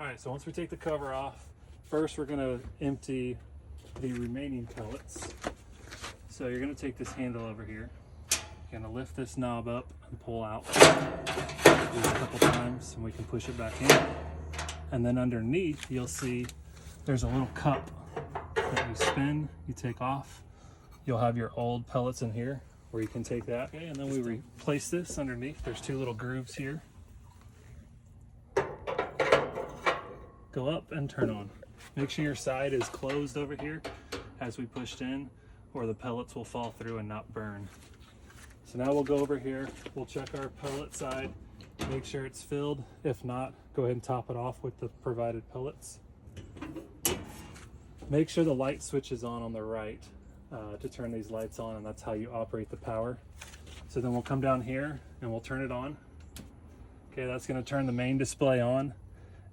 All right, so once we take the cover off, first we're gonna empty the remaining pellets. So you're gonna take this handle over here. You're gonna lift this knob up and pull out. Do it a couple times and we can push it back in. And then underneath, you'll see there's a little cup that you spin, you take off. You'll have your old pellets in here where you can take that. Okay, and then we replace this underneath. There's two little grooves here. Go up and turn on. Make sure your side is closed over here as we pushed in, or the pellets will fall through and not burn. So now we'll go over here, we'll check our pellet side, make sure it's filled. If not, go ahead and top it off with the provided pellets. Make sure the light switch is on the right to turn these lights on, and that's how you operate the power. So then we'll come down here and we'll turn it on. Okay, that's gonna turn the main display on.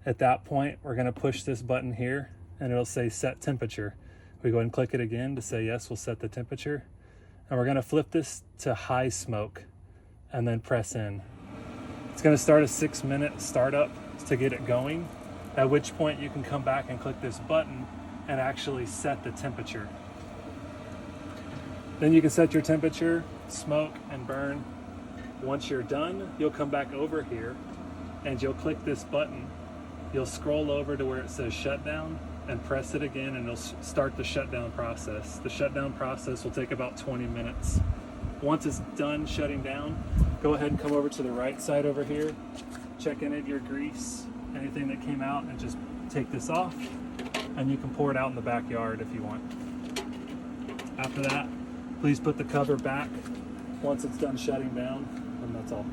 At that point, we're gonna push this button here and it'll say set temperature. We go ahead and click it again to say yes, we'll set the temperature. And we're gonna flip this to high smoke and then press in. It's gonna start a 6-minute startup to get it going, at which point you can come back and click this button and actually set the temperature. Then you can set your temperature, smoke, and burn. Once you're done, you'll come back over here and you'll click this button. You'll scroll over to where it says shutdown and press it again, and it'll start the shutdown process. The shutdown process will take about 20 minutes. Once it's done shutting down, go ahead and come over to the right side over here, check in at your grease, anything that came out, and just take this off, and you can pour it out in the backyard if you want. After that, please put the cover back once it's done shutting down, and that's all.